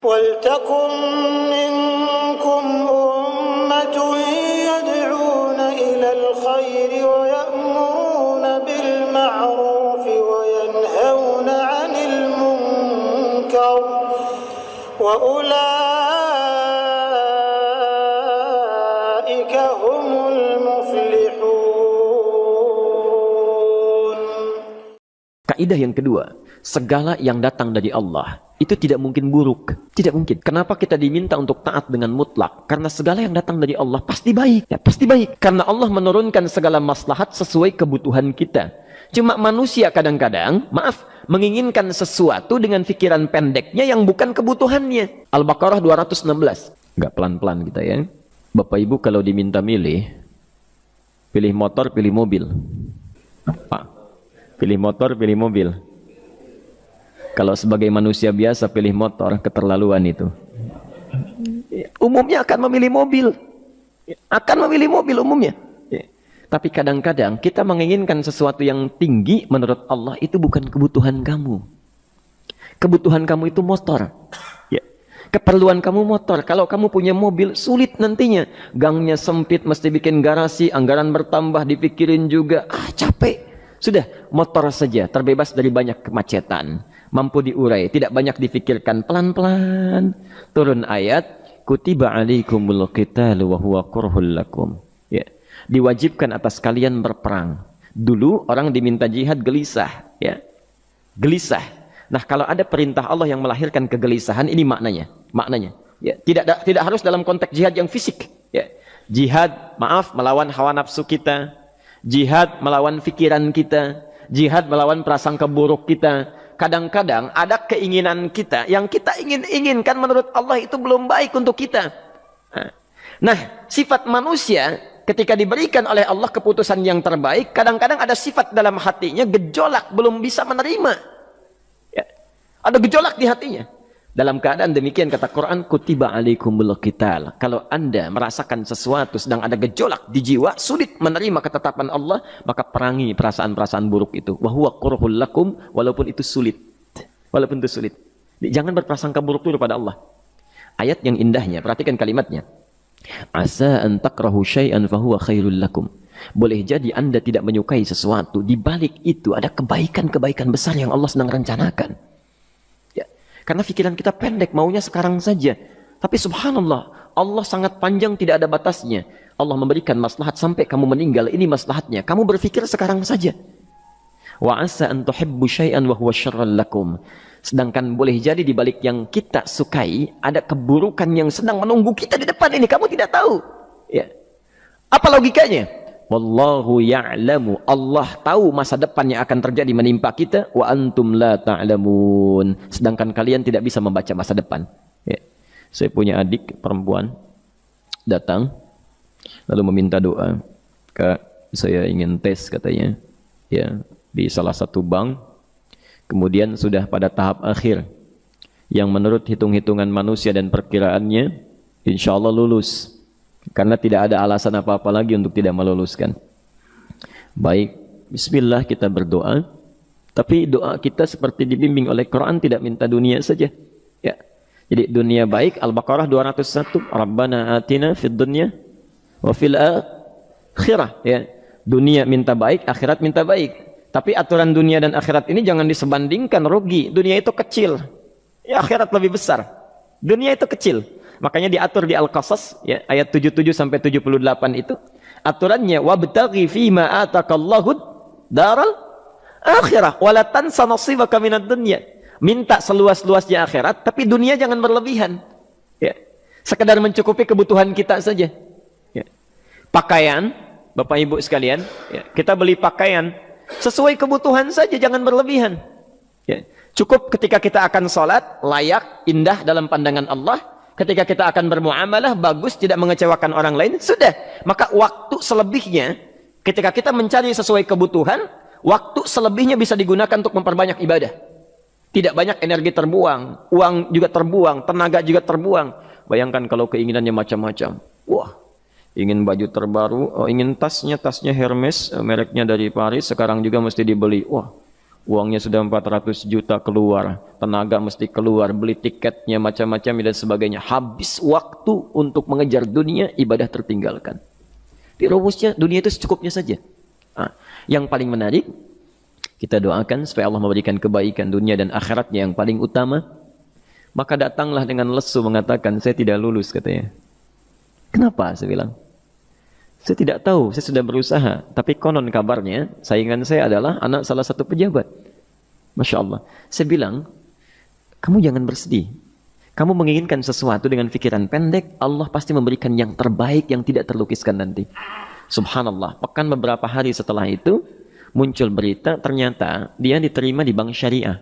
وَلْتَكُنْ مِنْكُمْ أُمَّةٌ يَدْعُونَ إِلَى الْخَيْرِ وَيَأْمُرُونَ بِالْمَعْرُوفِ وَيَنْهَوْنَ عَنِ الْمُنْكَرِ وَأُولَئِكَ هُمُ الْمُفْلِحُونَ. Kaidah yang kedua, segala yang datang dari Allah itu tidak mungkin buruk. Tidak mungkin. Kenapa kita diminta untuk taat dengan mutlak? Karena segala yang datang dari Allah pasti baik. Ya, pasti baik. Karena Allah menurunkan segala maslahat sesuai kebutuhan kita. Cuma manusia kadang-kadang, menginginkan sesuatu dengan pikiran pendeknya yang bukan kebutuhannya. Al-Baqarah 216. Nggak pelan-pelan kita ya. Bapak Ibu kalau diminta milih motor, pilih mobil. Apa? Pilih motor, pilih mobil. Kalau sebagai manusia biasa pilih motor, keterlaluan itu. Umumnya akan memilih mobil. Akan memilih mobil umumnya. Tapi kadang-kadang kita menginginkan sesuatu yang tinggi menurut Allah itu bukan kebutuhan kamu. Kebutuhan kamu itu motor. Keperluan kamu motor. Kalau kamu punya mobil, sulit nantinya. Gangnya sempit, mesti bikin garasi, anggaran bertambah, dipikirin juga. Capek. Sudah, motor saja, terbebas dari banyak kemacetan. Mampu diurai, tidak banyak difikirkan, pelan-pelan. Turun ayat, kutiba alaikumul qitalu wa huwa kurhul lakum. Ya. Diwajibkan atas kalian berperang. Dulu orang diminta jihad gelisah, ya. Gelisah. Nah, kalau ada perintah Allah yang melahirkan kegelisahan, ini maknanya. Maknanya, ya. Tidak harus dalam konteks jihad yang fisik, ya. Jihad, melawan hawa nafsu kita. Jihad melawan pikiran kita. Jihad melawan prasangka buruk kita. Kadang-kadang ada keinginan kita yang kita inginkan menurut Allah itu belum baik untuk kita. Nah, sifat manusia ketika diberikan oleh Allah keputusan yang terbaik, kadang-kadang ada sifat dalam hatinya gejolak, belum bisa menerima. Ya. Ada gejolak di hatinya. Dalam keadaan demikian kata Quran, kutiba alaikumul qital. Kalau Anda merasakan sesuatu sedang ada gejolak di jiwa, sulit menerima ketetapan Allah, maka perangi perasaan-perasaan buruk itu. Wa huwa kurhul lakum, walaupun itu sulit. Walaupun itu sulit. Jangan berprasangka buruk dulu pada Allah. Ayat yang indahnya, perhatikan kalimatnya. Asa an takrahu syai'an fa huwa khairul lakum. Boleh jadi Anda tidak menyukai sesuatu, di balik itu ada kebaikan-kebaikan besar yang Allah sedang rencanakan. Karena pikiran kita pendek, maunya sekarang saja. Tapi subhanallah, Allah sangat panjang, tidak ada batasnya. Allah memberikan maslahat sampai kamu meninggal, ini maslahatnya. Kamu berpikir sekarang saja. Wa asa an tuhibbu syai'an wa huwa syarrul lakum. Sedangkan boleh jadi di balik yang kita sukai, ada keburukan yang sedang menunggu kita di depan ini. Kamu tidak tahu. Ya. Apa logikanya? Wallahu ya'lamu. Allah tahu masa depan yang akan terjadi menimpa kita. Wa antum la ta'lamun. Sedangkan kalian tidak bisa membaca masa depan. Ya. Saya punya adik perempuan datang lalu meminta doa. Kak, saya ingin tes katanya. Ya, di salah satu bank. Kemudian sudah pada tahap akhir. Yang menurut hitung-hitungan manusia dan perkiraannya, insya Allah lulus. Karena tidak ada alasan apa-apa lagi untuk tidak meluluskan. Baik, bismillah kita berdoa. Tapi doa kita seperti dibimbing oleh Quran, tidak minta dunia saja. Ya. Jadi dunia baik, Al-Baqarah 201. Rabbana atina fid dunya wa fil akhirah. Ya. Dunia minta baik, akhirat minta baik. Tapi aturan dunia dan akhirat ini jangan disebandingkan, rugi. Dunia itu kecil. Ya, akhirat lebih besar. Dunia itu kecil. Makanya diatur di Al-Qasas ya, ayat 77 sampai 78 itu aturannya wabtaghi fima atakallahu daral akhirah wala tansa nasibaka minad dunya. Minta seluas-luasnya akhirat, tapi dunia jangan berlebihan. Ya. Sekedar mencukupi kebutuhan kita saja. Ya. Pakaian, Bapak Ibu sekalian, ya, kita beli pakaian sesuai kebutuhan saja, jangan berlebihan. Ya. Cukup ketika kita akan sholat, layak, indah dalam pandangan Allah. Ketika kita akan bermuamalah, bagus, tidak mengecewakan orang lain, sudah. Maka waktu selebihnya, ketika kita mencari sesuai kebutuhan, waktu selebihnya bisa digunakan untuk memperbanyak ibadah. Tidak banyak energi terbuang, uang juga terbuang, tenaga juga terbuang. Bayangkan kalau keinginannya macam-macam. Wah, ingin baju terbaru, ingin tasnya Hermes, mereknya dari Paris, sekarang juga mesti dibeli. Wah, Uangnya sudah 400 juta keluar, tenaga mesti keluar, beli tiketnya macam-macam dan sebagainya. Habis waktu untuk mengejar dunia, ibadah tertinggalkan. Di rumusnya dunia itu secukupnya saja. Yang paling menarik, kita doakan supaya Allah memberikan kebaikan dunia dan akhiratnya yang paling utama. Maka datanglah dengan lesu mengatakan, saya tidak lulus katanya. Kenapa? Saya bilang. Saya tidak tahu, saya sudah berusaha. Tapi konon kabarnya, saingan saya adalah anak salah satu pejabat. Masya Allah. Saya bilang, kamu jangan bersedih. Kamu menginginkan sesuatu dengan pikiran pendek, Allah pasti memberikan yang terbaik yang tidak terlukiskan nanti. Subhanallah. Pekan beberapa hari setelah itu, muncul berita, ternyata dia diterima di bank syariah.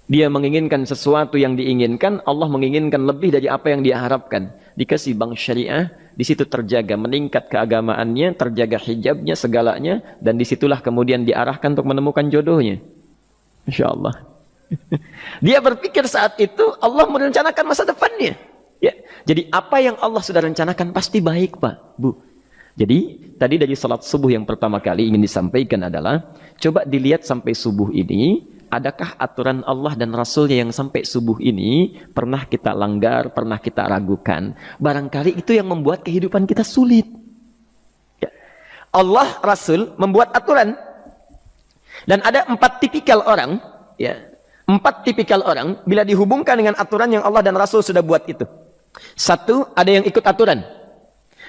Dia menginginkan sesuatu yang diinginkan, Allah menginginkan lebih dari apa yang dia harapkan. Dikasih bank syariah, di situ terjaga, meningkat keagamaannya, terjaga hijabnya, segalanya, dan disitulah kemudian diarahkan untuk menemukan jodohnya. Masya Allah. Dia berpikir saat itu Allah merencanakan masa depannya. Ya. Jadi apa yang Allah sudah rencanakan pasti baik, Pak, Bu. Jadi tadi dari salat subuh yang pertama kali ingin disampaikan adalah, coba dilihat sampai subuh ini, adakah aturan Allah dan Rasulnya yang sampai subuh ini pernah kita langgar, pernah kita ragukan? Barangkali itu yang membuat kehidupan kita sulit. Ya. Allah, Rasul membuat aturan. Dan ada 4 tipikal orang, ya, 4 tipikal orang bila dihubungkan dengan aturan yang Allah dan Rasul sudah buat itu. 1, ada yang ikut aturan.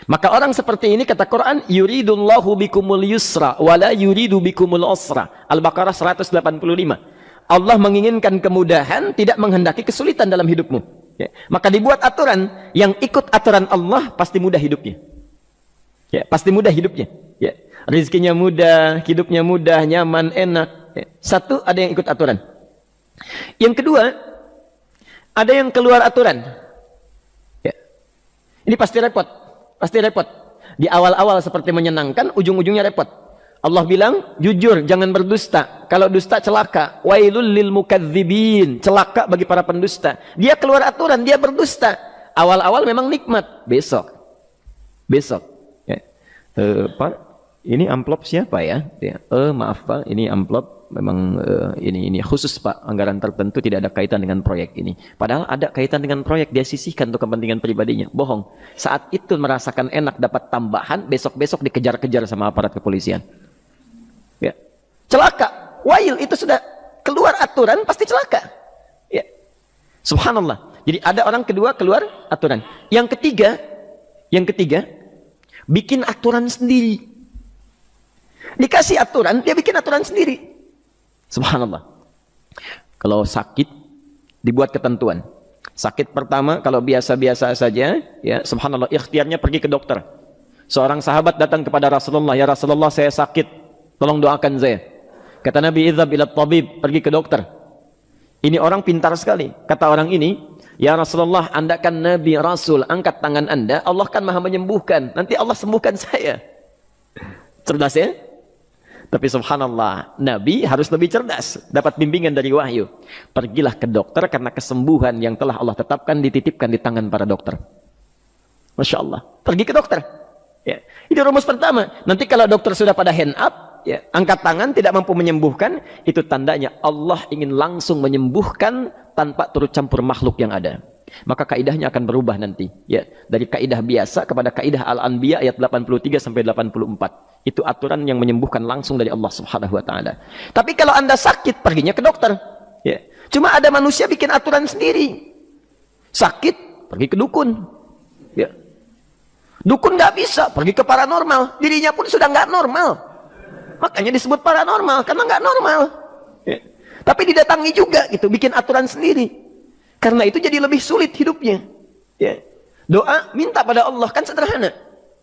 Maka orang seperti ini kata Quran, yuridullahu bikumul yusra wala yuridu bikumul usra. Al-Baqarah 185. Allah menginginkan kemudahan, tidak menghendaki kesulitan dalam hidupmu. Ya. Maka dibuat aturan, yang ikut aturan Allah pasti mudah hidupnya. Ya, pasti mudah hidupnya. Ya. Rizkinya mudah, hidupnya mudah, nyaman, enak. Ya. 1, ada yang ikut aturan. Yang kedua, ada yang keluar aturan. Ya. Ini pasti repot. Pasti repot. Di awal-awal seperti menyenangkan, ujung-ujungnya repot. Allah bilang, jujur, jangan berdusta. Kalau dusta celaka. Wailul lil mukadzibin. Celaka bagi para pendusta. Dia keluar aturan, dia berdusta. Awal-awal memang nikmat. Besok. Ya. Pak, ini amplop siapa ya? Maaf Pak, ini amplop. Memang ini khusus Pak, anggaran tertentu tidak ada kaitan dengan proyek ini. Padahal ada kaitan dengan proyek, dia sisihkan untuk kepentingan pribadinya. Bohong. Saat itu merasakan enak dapat tambahan, besok-besok dikejar-kejar sama aparat kepolisian. Ya. Celaka. Wail itu sudah keluar aturan pasti celaka. Ya. Subhanallah. Jadi ada orang kedua keluar aturan. Yang ketiga bikin aturan sendiri. Dikasih aturan, dia bikin aturan sendiri. Subhanallah. Kalau sakit, dibuat ketentuan. Sakit pertama, kalau biasa-biasa saja, ya subhanallah, ikhtiarnya pergi ke dokter. Seorang sahabat datang kepada Rasulullah, ya Rasulullah saya sakit, tolong doakan saya. Kata Nabi, idhab ila tabib, pergi ke dokter. Ini orang pintar sekali. Kata orang ini, ya Rasulullah, Anda kan Nabi Rasul, angkat tangan Anda, Allah kan maha menyembuhkan. Nanti Allah sembuhkan saya. Cerdas ya? Tapi subhanallah, Nabi harus lebih cerdas, dapat bimbingan dari wahyu. Pergilah ke dokter karena kesembuhan yang telah Allah tetapkan dititipkan di tangan para dokter. Masya Allah, pergi ke dokter. Ya. Itu rumus pertama. Nanti kalau dokter sudah pada hand up, ya, angkat tangan tidak mampu menyembuhkan, itu tandanya Allah ingin langsung menyembuhkan tanpa turut campur makhluk yang ada. Maka kaidahnya akan berubah nanti, ya, dari kaidah biasa kepada kaidah Al-Anbiya ayat 83 sampai 84. Itu aturan yang menyembuhkan langsung dari Allah Subhanahu wa taala. Tapi kalau Anda sakit, perginya ke dokter. Ya. Cuma ada manusia bikin aturan sendiri. Sakit, pergi ke dukun. Ya. Dukun nggak bisa, pergi ke paranormal. Dirinya pun sudah nggak normal. Makanya disebut paranormal karena nggak normal. Ya. Tapi didatangi juga gitu, bikin aturan sendiri. Karena itu jadi lebih sulit hidupnya. Ya. Doa minta pada Allah kan sederhana.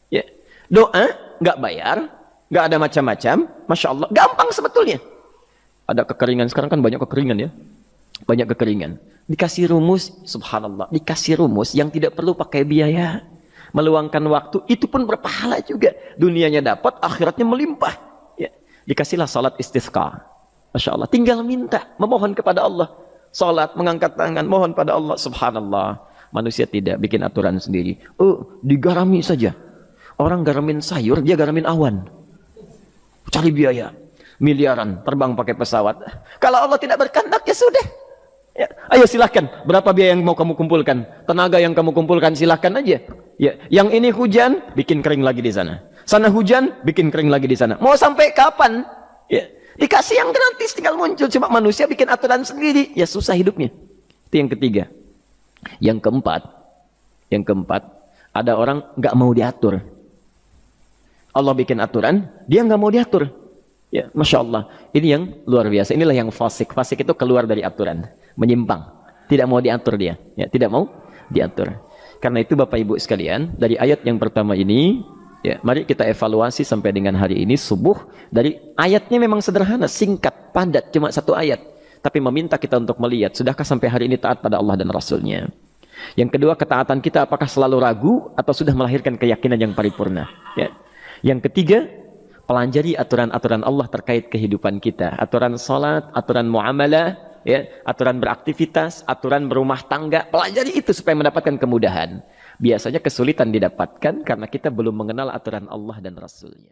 Ya. Doa nggak bayar, nggak ada macam-macam, masya Allah, gampang sebetulnya. Ada kekeringan sekarang kan banyak kekeringan ya, banyak kekeringan. Dikasih rumus, subhanallah, dikasih rumus yang tidak perlu pakai biaya, meluangkan waktu, itu pun berpahala juga. Dunianya dapat, akhiratnya melimpah. Ya. Dikasihlah salat istisqa, masya Allah, tinggal minta, memohon kepada Allah. Salat, mengangkat tangan, mohon pada Allah, subhanallah. Manusia tidak bikin aturan sendiri. Digarami saja. Orang garamin sayur, dia garamin awan. Cari biaya. miliaran, terbang pakai pesawat. Kalau Allah tidak berkehendak, ya sudah. Ya, ayo silahkan, berapa biaya yang mau kamu kumpulkan? Tenaga yang kamu kumpulkan silahkan aja. Ya, yang ini hujan, bikin kering lagi di sana. Sana hujan, bikin kering lagi di sana. Mau sampai kapan? Ya, dikasih yang gratis, tinggal muncul. Cuma manusia bikin aturan sendiri, ya susah hidupnya. Itu yang ketiga. Yang keempat, ada orang nggak mau diatur. Allah bikin aturan, dia nggak mau diatur. Ya, Masya Allah. Ini yang luar biasa. Inilah yang fasik. Fasik itu keluar dari aturan, menyimpang, tidak mau diatur dia. Ya, tidak mau diatur. Karena itu Bapak Ibu sekalian, dari ayat yang pertama ini, ya, mari kita evaluasi sampai dengan hari ini subuh. Dari ayatnya memang sederhana, singkat, padat, cuma satu ayat. Tapi meminta kita untuk melihat, sudahkah sampai hari ini taat pada Allah dan Rasulnya? Yang kedua, ketaatan kita apakah selalu ragu atau sudah melahirkan keyakinan yang paripurna? Ya. Yang ketiga, pelajari aturan-aturan Allah terkait kehidupan kita. Aturan salat, aturan muamalah, ya, aturan beraktivitas, aturan berumah tangga. Pelajari itu supaya mendapatkan kemudahan. Biasanya kesulitan didapatkan karena kita belum mengenal aturan Allah dan Rasulnya.